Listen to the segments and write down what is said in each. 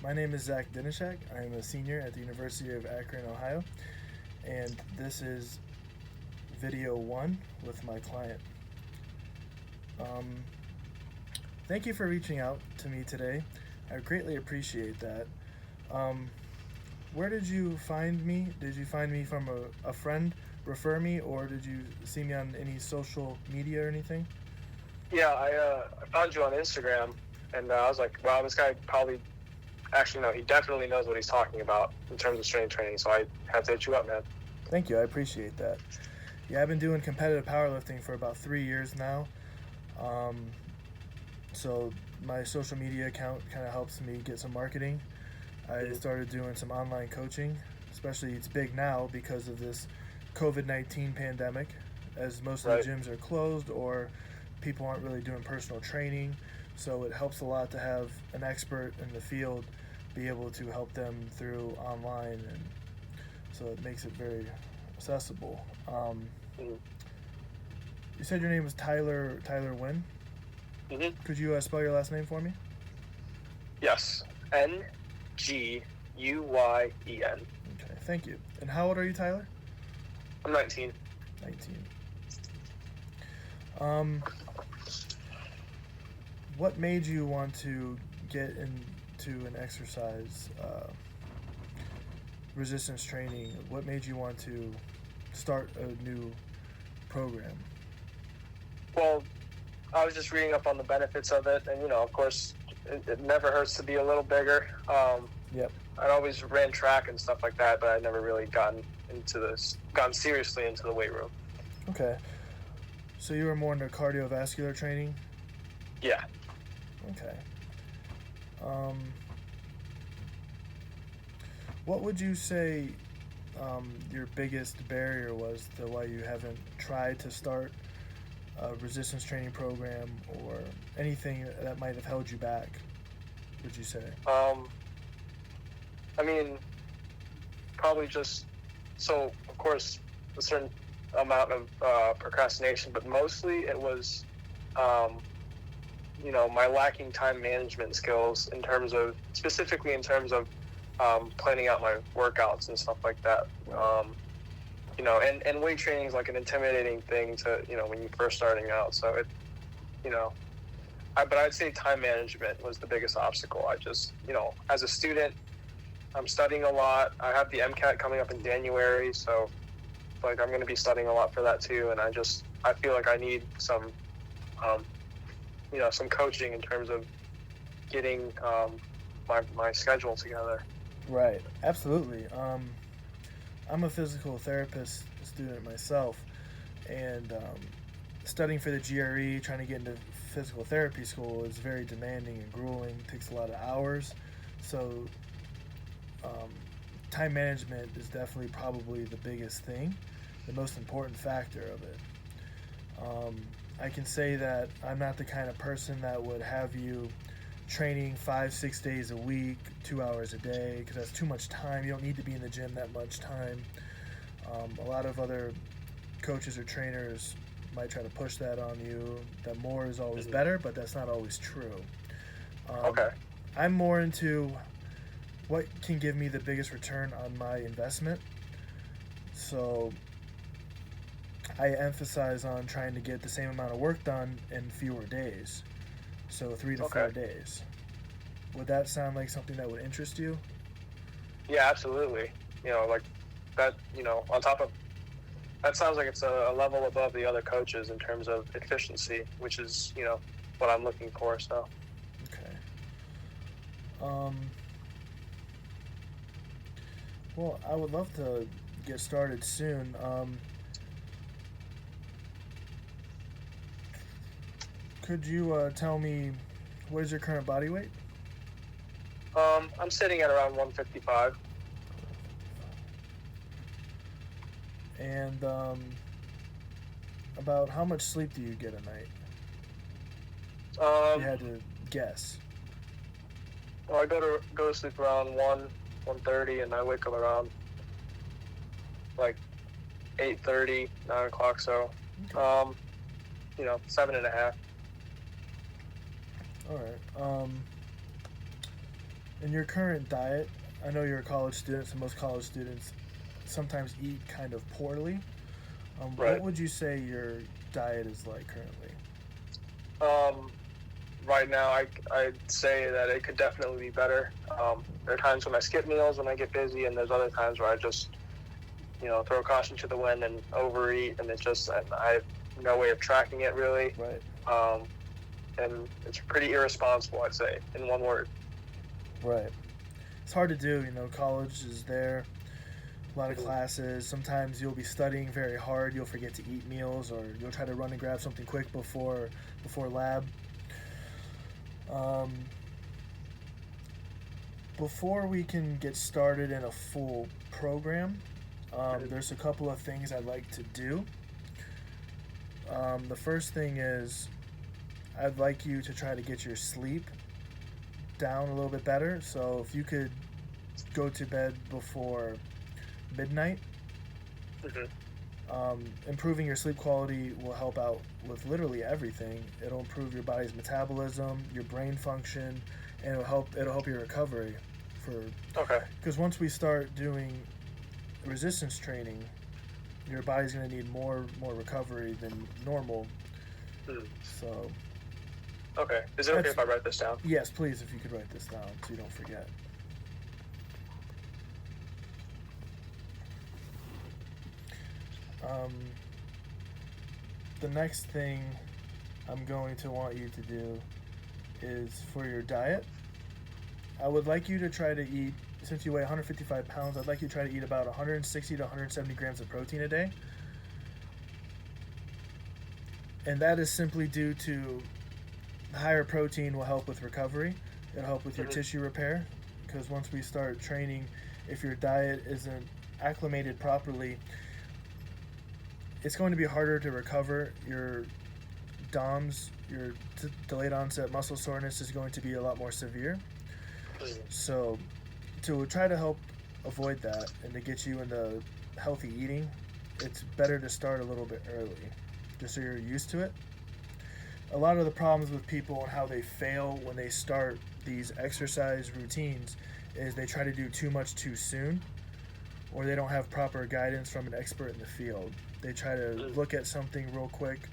My name is Zach Dinishek. I am a senior at the University of Akron, Ohio, and this is video one with my client. Um, Thank you for reaching out to me today. I greatly appreciate that. Um, where did you find me? Did you find me from a friend refer me, or did you see me on any social media or anything? Yeah, I found you on Instagram, and I was like, wow, this guy probably actually no, he definitely knows what he's talking about in terms of strength training. So I had to hit you up, man. Thank you. I appreciate that. Yeah, I've been doing competitive powerlifting for about 3 years now. Um, so my social media account kind of helps me get some marketing. I started doing some online coaching, especially it's big now because of this COVID-19 pandemic, as most of the Right. gyms are closed or people aren't really doing personal training. So it helps a lot to have an expert in the field be able to help them through online, and so it makes it very accessible. Mm-hmm. You said your name was Tyler Wynn. Mm-hmm. Could you spell your last name for me? Yes. Nguyen. Okay, thank you. And how old are you, Tyler? I'm 19. 19. Um, what made you want to get into an exercise resistance training? What made you want to start a new program? Well, I was just reading up on the benefits of it, and of course, it never hurts to be a little bigger. Yep. I'd always ran track and stuff like that, but I'd never really gotten seriously into the weight room. Okay. So you were more into cardiovascular training? Yeah. Okay. What would you say your biggest barrier was to why you haven't tried to start a resistance training program, or anything that might have held you back, would you say? I mean, probably just so, of course, a certain amount of procrastination, but mostly it was, my lacking time management skills specifically in terms of planning out my workouts and stuff like that. And weight training is like an intimidating thing to, when you're first starting out. So but I'd say time management was the biggest obstacle. I just, as a student, I'm studying a lot. I have the MCAT coming up in January, so like I'm going to be studying a lot for that too. And I feel like I need some, some coaching in terms of getting my schedule together. Right, absolutely. I'm a physical therapist student myself, and studying for the GRE, trying to get into physical therapy school is very demanding and grueling. It takes a lot of hours. So time management is definitely probably the biggest thing, the most important factor of it. I can say that I'm not the kind of person that would have you training 5-6 days a week, 2 hours a day, because that's too much time. You don't need to be in the gym that much time. A lot of other coaches or trainers might try to push that on you, that more is always better, but that's not always true. Okay. I'm more into what can give me the biggest return on my investment. So I emphasize on trying to get the same amount of work done in fewer days. So 3 to 4 days. Would that sound like something that would interest you? Yeah, absolutely. Like that, on top of that, sounds like it's a level above the other coaches in terms of efficiency, which is, what I'm looking for. So. Okay. Well, I would love to get started soon. Could you tell me what is your current body weight? I'm sitting at around 155. And about how much sleep do you get a night? If you had to guess. Well, I go to sleep around 1:30, and I wake up around like 8:30, 9 o'clock. So, 7.5. All right. in your current diet, I know you're a college student, so most college students sometimes eat kind of poorly. What Right. would you say your diet is like currently? Um, right now, I'd say that it could definitely be better. There are times when I skip meals when I get busy, and there's other times where I just, throw caution to the wind and overeat, and and I have no way of tracking it really. Right, Um, and it's pretty irresponsible, I'd say, in one word. right. It's hard to do, college is there, a lot of Mhm. classes. Sometimes you'll be studying very hard, you'll forget to eat meals, or you'll try to run and grab something quick before lab. Um, Before we can get started in a full program, Mhm. there's a couple of things I'd like to do. The first thing is I'd like you to try to get your sleep down a little bit better. So if you could go to bed before midnight, Mhm. improving your sleep quality will help out with literally everything. It'll improve your body's metabolism, your brain function, and it'll help your recovery for Okay. because once we start doing resistance training, your body's going to need more recovery than normal. Mhm. So Okay. Is it okay that's if I write this down? yes, please if you could write this down so you don't forget. Um, the next thing I'm going to want you to do is for your diet. I would like you to try to eat, since you weigh 155 pounds, I'd like you to try to eat about 160 to 170 grams of protein a day. And that is simply due to higher protein will help with recovery. It'll help with your Mhm. tissue repair. Because once we start training, if your diet isn't acclimated properly, it's going to be harder to recover. Your DOMS, your delayed onset muscle soreness, is going to be a lot more severe. Mhm. So, to try to help avoid that and to get you into healthy eating, it's better to start a little bit early, just so you're used to it. A lot of the problems with people and how they fail when they start these exercise routines is they try to do too much too soon, or they don't have proper guidance from an expert in the field. They try to Mhm. look at something real quick,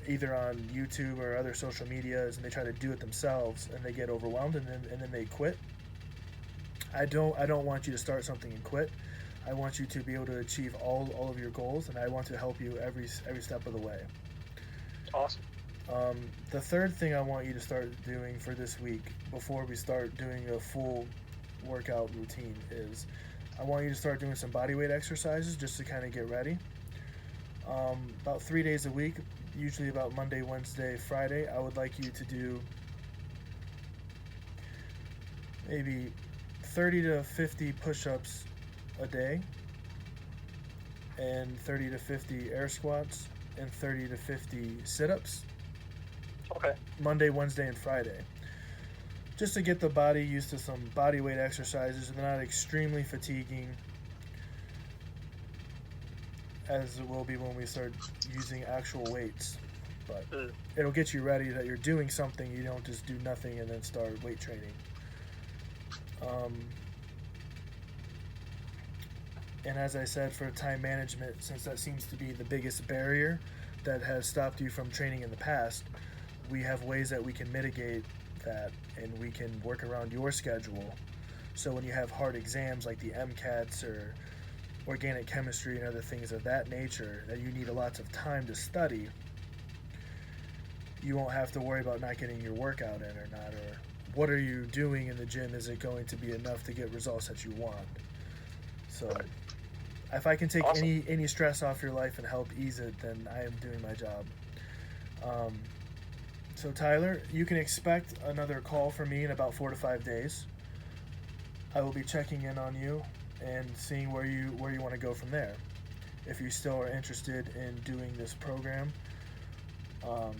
either on YouTube or other social medias, and they try to do it themselves, and they get overwhelmed, and then they quit. I don't want you to start something and quit. I want you to be able to achieve all of your goals, and I want to help you every step of the way. Awesome. The third thing I want you to start doing for this week, before we start doing a full workout routine, is I want you to start doing some body weight exercises just to kind of get ready. About 3 days a week, usually about Monday, Wednesday, Friday, I would like you to do maybe 30 to 50 push ups a day, and 30 to 50 air squats, and 30 to 50 sit ups, Okay. Monday, Wednesday, and Friday. Just to get the body used to some body weight exercises, and they're not extremely fatiguing as it will be when we start using actual weights. But Mhm. it'll get you ready that you're doing something. You don't just do nothing and then start weight training. Um, and as I said, for time management, since that seems to be the biggest barrier that has stopped you from training in the past, we have ways that we can mitigate that, and we can work around your schedule. So when you have hard exams like the MCATs or organic chemistry and other things of that nature that you need a lots of time to study, you won't have to worry about not getting your workout in or not, or what are you doing in the gym, is it going to be enough to get results that you want. So Right. if I can take Awesome. any stress off your life and help ease it, then I am doing my job. um, so Tyler, you can expect another call from me in about 4 to 5 days. I will be checking in on you and seeing where you want to go from there. If you still are interested in doing this program, um,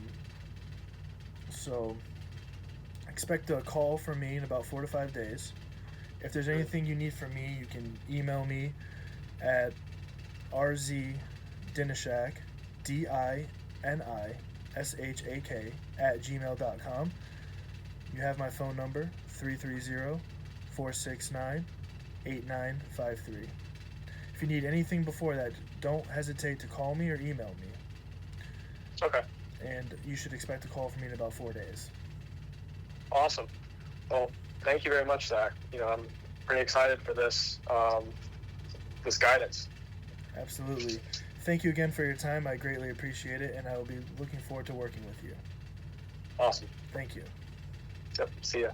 so expect a call from me in about 4 to 5 days. If there's Mhm. anything you need from me, you can email me at rzdinishak, DINISHAK, at gmail.com. You have my phone number, 330 469 8953. If you need anything before that, don't hesitate to call me or email me. Okay. And you should expect a call from me in about 4 days. Awesome. Well, thank you very much, Zach. I'm pretty excited for this this guidance. Absolutely. Thank you again for your time. I greatly appreciate it, and I will be looking forward to working with you. Awesome. Thank you. Yep. See ya.